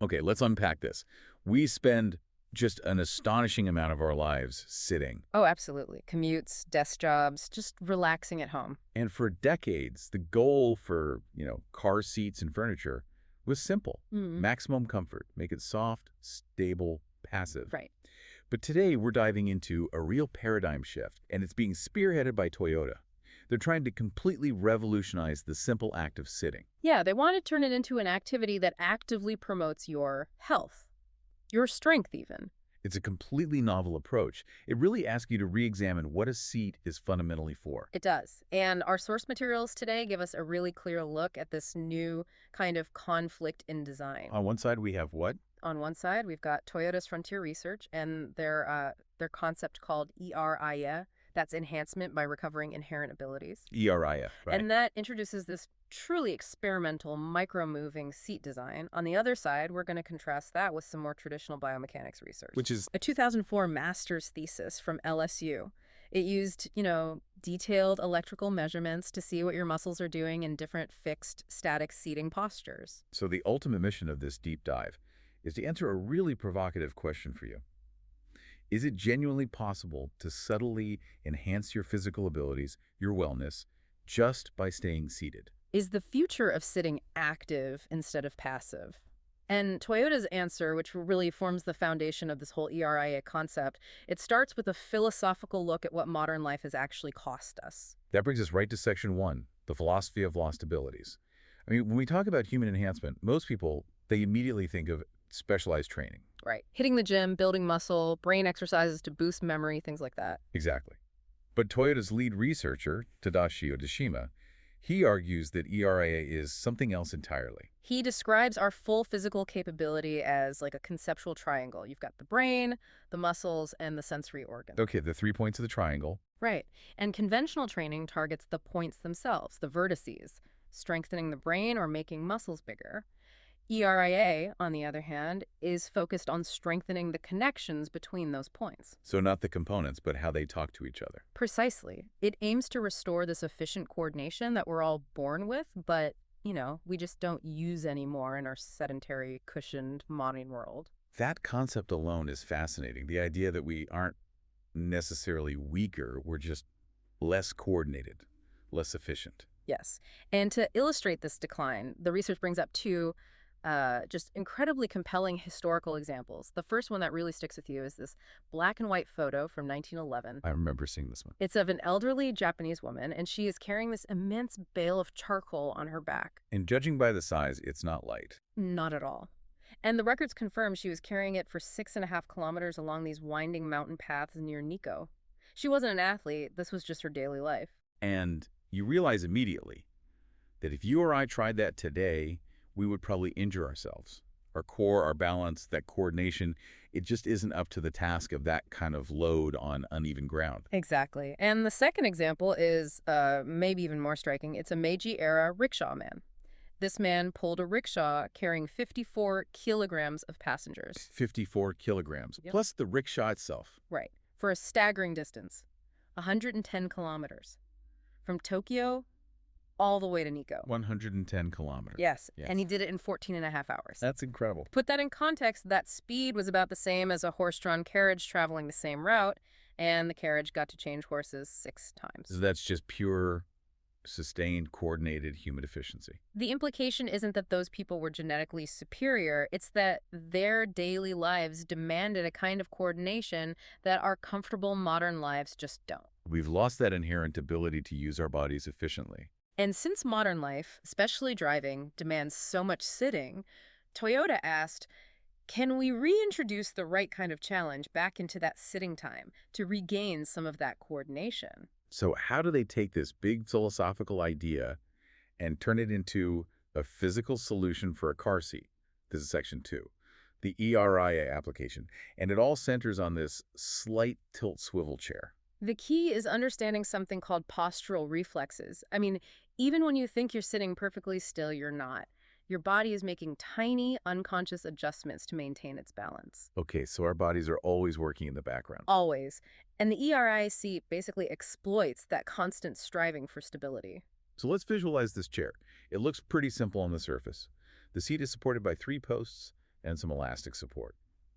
Okay, let's unpack this. We spend just an astonishing amount of our lives sitting. Oh, absolutely. Commutes, desk jobs, just relaxing at home. And for decades, the goal for, car seats and furniture was simple. Mm. Maximum comfort. Make it soft, stable, passive. Right. But today, we're diving into a real paradigm shift, and it's being spearheaded by Toyota. They're trying to completely revolutionize the simple act of sitting. Yeah, they want to turn it into an activity that actively promotes your health, your strength even. It's a completely novel approach. It really asks you to re-examine what a seat is fundamentally for. It does. And our source materials today give us a really clear look at this new kind of conflict in design. On one side, we have what? On one side, we've got Toyota's Frontier Research and their concept called ERIA. That's enhancement by recovering inherent abilities. ERIF, right? And that introduces this truly experimental micro-moving seat design. On the other side, we're going to contrast that with some more traditional biomechanics research. Which is, a 2004 master's thesis from LSU. It used, detailed electrical measurements to see what your muscles are doing in different fixed static seating postures. so the ultimate mission of this deep dive is to answer a really provocative question for you. Is it genuinely possible to subtly enhance your physical abilities, your wellness, just by staying seated? Is the future of sitting active instead of passive? And Toyota's answer, which really forms the foundation of this whole ERIA concept, it starts with a philosophical look at what modern life has actually cost us. That brings us right to section 1, the philosophy of lost abilities. I mean, when we talk about human enhancement, most people, they immediately think of specialized training. Right. Hitting the gym, building muscle, brain exercises to boost memory, things like that. Exactly. But Toyota's lead researcher, Tadashi Odeshima, he argues that ERIA is something else entirely. He describes our full physical capability as like a conceptual triangle. You've got the brain, the muscles, and the sensory organs. Okay, the 3 points of the triangle. Right. And conventional training targets the points themselves, the vertices, strengthening the brain or making muscles bigger. ERIA, on the other hand, is focused on strengthening the connections between those points. So not the components, but how they talk to each other. Precisely. It aims to restore this efficient coordination that we're all born with, but, we just don't use anymore in our sedentary, cushioned modern world. That concept alone is fascinating. The idea that we aren't necessarily weaker, we're just less coordinated, less efficient. Yes. And to illustrate this decline, the research brings up two just incredibly compelling historical examples. The first one that really sticks with you is this black and white photo from 1911. I remember seeing this one. It's of an elderly Japanese woman, and she is carrying this immense bale of charcoal on her back. And judging by the size, it's not light. Not at all. And the records confirm she was carrying it for 6.5 kilometers along these winding mountain paths near Nikko. She wasn't an athlete. This was just her daily life. And you realize immediately that if you or I tried that today, we would probably injure ourselves. Our core, our balance, that coordination, it just isn't up to the task of that kind of load on uneven ground. Exactly. And the second example is maybe even more striking. It's a Meiji-era rickshaw man. This man pulled a rickshaw carrying 54 kilograms of passengers. 54 kilograms, Yep. plus the rickshaw itself. Right. For a staggering distance, 110 kilometers. From Tokyo all the way to Nikko. 110 kilometers. Yes, and he did it in 14.5 hours. That's incredible. Put that in context, that speed was about the same as a horse-drawn carriage traveling the same route, and the carriage got to change horses 6 times. So that's just pure, sustained, coordinated human efficiency. The implication isn't that those people were genetically superior, it's that their daily lives demanded a kind of coordination that our comfortable modern lives just don't. We've lost that inherent ability to use our bodies efficiently. And since modern life, especially driving, demands so much sitting, Toyota asked, can we reintroduce the right kind of challenge back into that sitting time to regain some of that coordination? So how do they take this big philosophical idea and turn it into a physical solution for a car seat? This is section 2, the ERIA application. And it all centers on this slight tilt swivel chair. The key is understanding something called postural reflexes. I mean, even when you think you're sitting perfectly still, you're not. Your body is making tiny, unconscious adjustments to maintain its balance. Okay, so our bodies are always working in the background. Always. And the ERIA seat basically exploits that constant striving for stability. So let's visualize this chair. It looks pretty simple on the surface. The seat is supported by 3 posts, and some elastic support.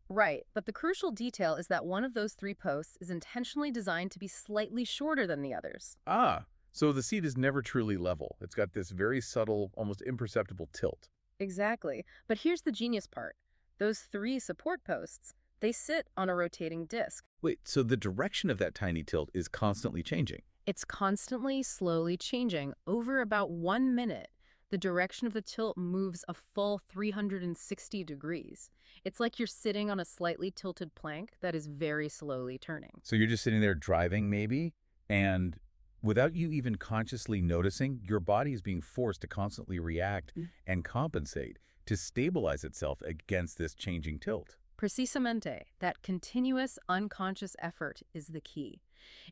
Right, but the crucial detail is that one of those three posts is intentionally designed to be slightly shorter than the others. Ah, so the seat is never truly level. It's got this very subtle, almost imperceptible tilt. Exactly. But here's the genius part. Those three support posts, they sit on a rotating disc. Wait, so the direction of that tiny tilt is constantly changing? It's constantly, slowly changing. Over about 1 minute, the direction of the tilt moves a full 360 degrees. It's like you're sitting on a slightly tilted plank that is very slowly turning. So you're just sitting there driving, maybe, and without you even consciously noticing, your body is being forced to constantly react and compensate to stabilize itself against this changing tilt. Precisamente, that continuous unconscious effort is the key.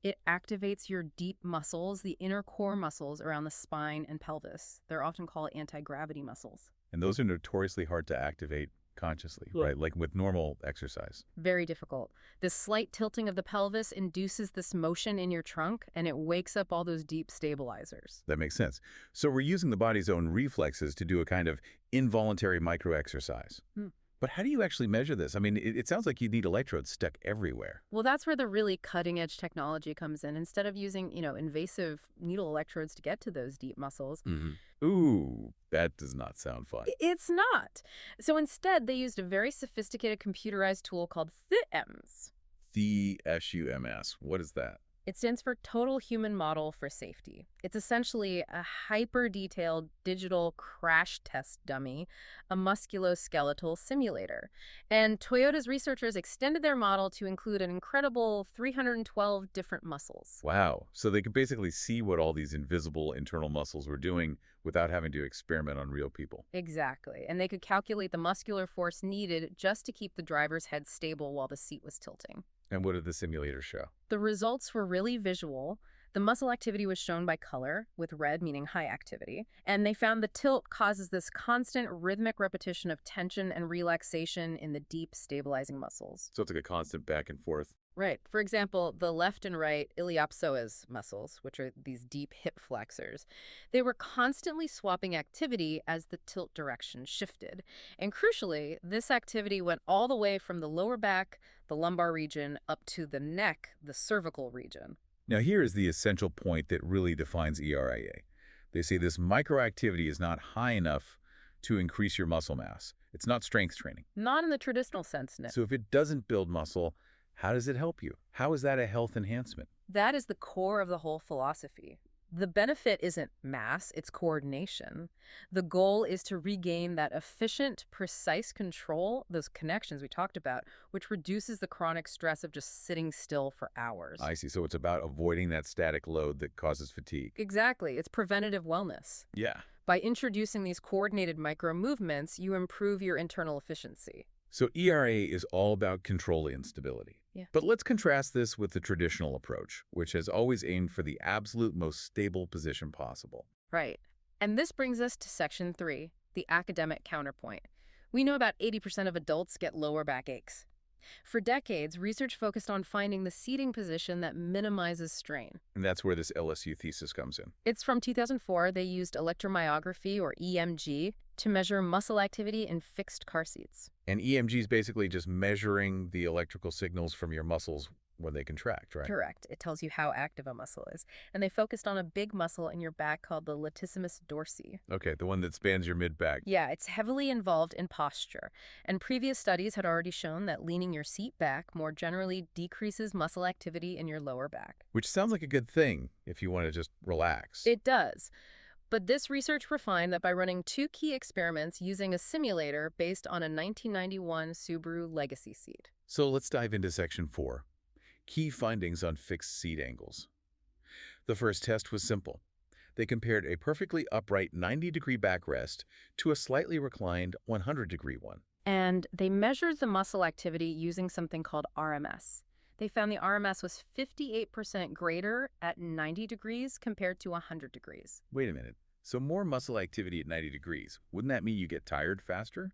It activates your deep muscles, the inner core muscles around the spine and pelvis. They're often called anti-gravity muscles. And those are notoriously hard to activate consciously, Yeah. right? Like with normal exercise. Very difficult. This slight tilting of the pelvis induces this motion in your trunk, and it wakes up all those deep stabilizers. That makes sense. So we're using the body's own reflexes to do a kind of involuntary micro-exercise. Hmm. But how do you actually measure this? I mean, it sounds like you need electrodes stuck everywhere. Well, that's where the really cutting-edge technology comes in. Instead of using, invasive needle electrodes to get to those deep muscles, Ooh, that does not sound fun. it's not. So instead, they used a very sophisticated computerized tool called THUMS. TSUMS. What is that? It stands for Total Human Model for Safety. It's essentially a hyper-detailed digital crash test dummy, a musculoskeletal simulator. And Toyota's researchers extended their model to include an incredible 312 different muscles. Wow. So they could basically see what all these invisible internal muscles were doing without having to experiment on real people. Exactly. And they could calculate the muscular force needed just to keep the driver's head stable while the seat was tilting. And what did the simulator show? The results were really visual. The muscle activity was shown by color, with red meaning high activity. And they found the tilt causes this constant rhythmic repetition of tension and relaxation in the deep stabilizing muscles. So it's like a constant back and forth. Right. For example, the left and right iliopsoas muscles, which are these deep hip flexors, they were constantly swapping activity as the tilt direction shifted. And crucially, this activity went all the way from the lower back, the lumbar region, up to the neck, the cervical region. Now here is the essential point that really defines ERIA. They say this microactivity is not high enough to increase your muscle mass. It's not strength training. Not in the traditional sense, Nick. So if it doesn't build muscle, how does it help you? How is that a health enhancement? That is the core of the whole philosophy. The benefit isn't mass, it's coordination. The goal is to regain that efficient, precise control, those connections we talked about, which reduces the chronic stress of just sitting still for hours. I see. So it's about avoiding that static load that causes fatigue. Exactly. It's preventative wellness. Yeah. By introducing these coordinated micro movements, you improve your internal efficiency. So ERA is all about control and stability. Yeah. But let's contrast this with the traditional approach, which has always aimed for the absolute most stable position possible. Right. And this brings us to section 3, the academic counterpoint. We know about 80% of adults get lower back aches. For decades, research focused on finding the seating position that minimizes strain. And that's where this LSU thesis comes in. It's from 2004. They used electromyography, or EMG, to measure muscle activity in fixed car seats. And EMG is basically just measuring the electrical signals from your muscles when they contract, right? Correct. It tells you how active a muscle is. And they focused on a big muscle in your back called the latissimus dorsi. Okay, the one that spans your mid-back. Yeah, it's heavily involved in posture. And previous studies had already shown that leaning your seat back more generally decreases muscle activity in your lower back. Which sounds like a good thing if you want to just relax. It does. But this research refined that by running 2 key experiments using a simulator based on a 1991 Subaru Legacy seat. So let's dive into section 4. Key findings on fixed seat angles. The first test was simple. They compared a perfectly upright 90-degree backrest to a slightly reclined 100-degree one. And they measured the muscle activity using something called RMS. They found the RMS was 58% greater at 90 degrees compared to 100 degrees. Wait a minute. So more muscle activity at 90 degrees. Wouldn't that mean you get tired faster?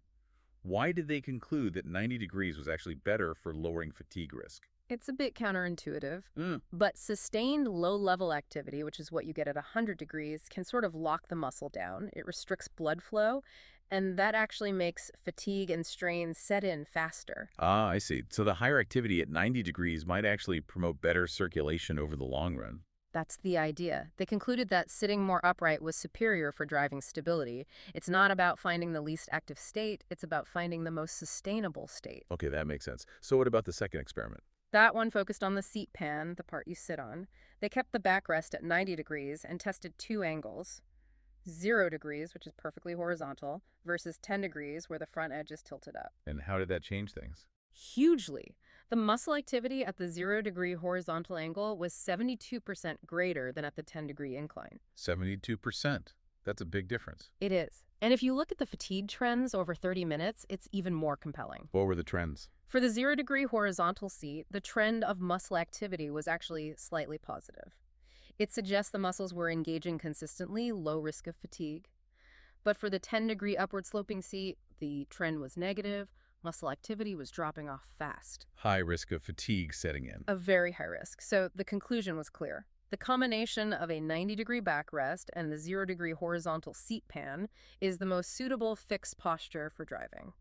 Why did they conclude that 90 degrees was actually better for lowering fatigue risk? It's a bit counterintuitive, Mm. but sustained low-level activity, which is what you get at 100 degrees, can sort of lock the muscle down. It restricts blood flow, and that actually makes fatigue and strain set in faster. Ah, I see. So the higher activity at 90 degrees might actually promote better circulation over the long run. That's the idea. They concluded that sitting more upright was superior for driving stability. It's not about finding the least active state, it's about finding the most sustainable state. Okay, that makes sense. So what about the second experiment? That one focused on the seat pan, the part you sit on. They kept the backrest at 90 degrees and tested two angles: 0 degrees, which is perfectly horizontal, versus 10 degrees, where the front edge is tilted up. And how did that change things? Hugely. The muscle activity at the 0-degree horizontal angle was 72% greater than at the 10-degree incline. 72%. That's a big difference. It is. And if you look at the fatigue trends over 30 minutes, it's even more compelling. What were the trends? For the 0-degree horizontal seat, the trend of muscle activity was actually slightly positive. It suggests the muscles were engaging consistently, low risk of fatigue. But for the 10-degree upward sloping seat, the trend was negative. Muscle activity was dropping off fast. High risk of fatigue setting in. A very high risk. So the conclusion was clear. The combination of a 90-degree backrest and the 0-degree horizontal seat pan is the most suitable fixed posture for driving.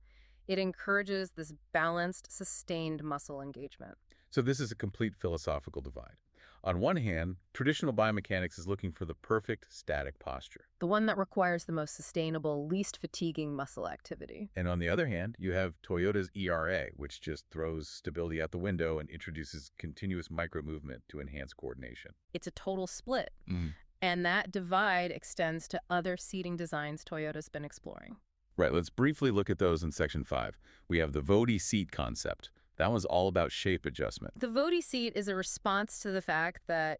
It encourages this balanced, sustained muscle engagement. So this is a complete philosophical divide. On one hand, traditional biomechanics is looking for the perfect static posture. The one that requires the most sustainable, least fatiguing muscle activity. And on the other hand, you have Toyota's ERA, which just throws stability out the window and introduces continuous micro-movement to enhance coordination. It's a total split. Mm. And that divide extends to other seating designs Toyota's been exploring. Right, let's briefly look at those in Section 5. We have the Vodi seat concept. That was all about shape adjustment. The Vodi seat is a response to the fact that,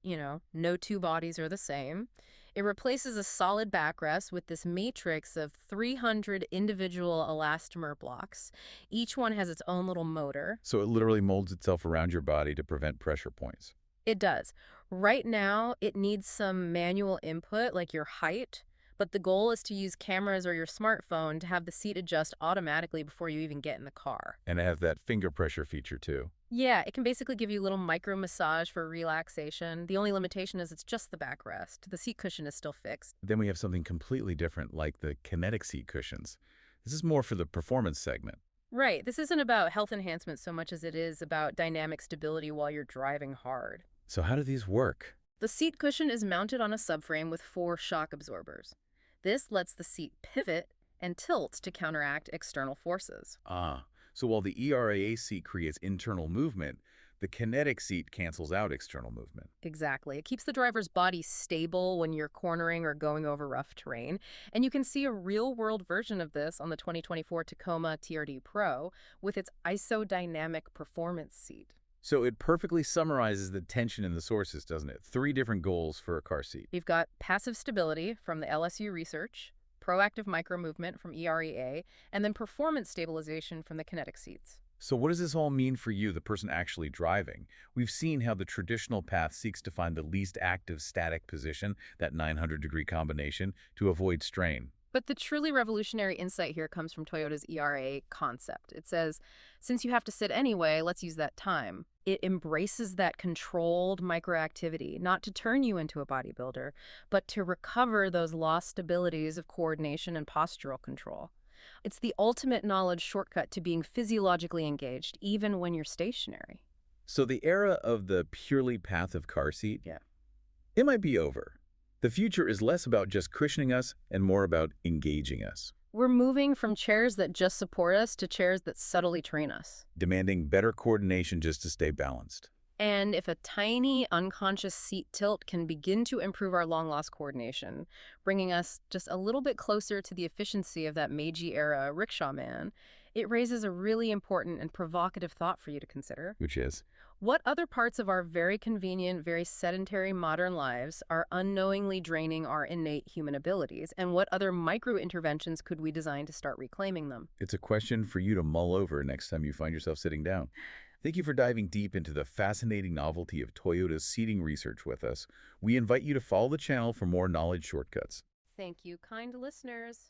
no two bodies are the same. It replaces a solid backrest with this matrix of 300 individual elastomer blocks. Each one has its own little motor. So it literally molds itself around your body to prevent pressure points. It does. Right now, it needs some manual input, like your height, but the goal is to use cameras or your smartphone to have the seat adjust automatically before you even get in the car. And it has that finger pressure feature too. Yeah, it can basically give you a little micro massage for relaxation. The only limitation is it's just the backrest. The seat cushion is still fixed. Then we have something completely different, like the kinetic seat cushions. This is more for the performance segment. Right, this isn't about health enhancement so much as it is about dynamic stability while you're driving hard. So how do these work? The seat cushion is mounted on a subframe with 4 shock absorbers. This lets the seat pivot and tilt to counteract external forces. Ah, so while the ERAA seat creates internal movement, the kinetic seat cancels out external movement. Exactly. It keeps the driver's body stable when you're cornering or going over rough terrain. And you can see a real-world version of this on the 2024 Tacoma TRD Pro with its IsoDynamic performance seat. So it perfectly summarizes the tension in the sources, doesn't it? 3 different goals for a car seat. We've got passive stability from the LSU research, proactive micromovement from EREA, and then performance stabilization from the kinetic seats. So what does this all mean for you, the person actually driving? We've seen how the traditional path seeks to find the least active static position, that 900-degree combination, to avoid strain. But the truly revolutionary insight here comes from Toyota's ERA concept. It says, since you have to sit anyway, let's use that time. It embraces that controlled microactivity, not to turn you into a bodybuilder, but to recover those lost abilities of coordination and postural control. It's the ultimate knowledge shortcut to being physiologically engaged, even when you're stationary. So the era of the purely passive car seat, Yeah. it might be over. The future is less about just cushioning us and more about engaging us, We're moving from chairs that just support us to chairs that subtly train us. demanding better coordination just to stay balanced. And if a tiny, unconscious seat tilt can begin to improve our long-lost coordination, bringing us just a little bit closer to the efficiency of that Meiji-era rickshaw man, it raises a really important and provocative thought for you to consider. Which is, What other parts of our very convenient, very sedentary modern lives are unknowingly draining our innate human abilities, and what other micro-interventions could we design to start reclaiming them? it's a question for you to mull over next time you find yourself sitting down. Thank you for diving deep into the fascinating novelty of Toyota's seating research with us. We invite you to follow the channel for more knowledge shortcuts. Thank you, kind listeners.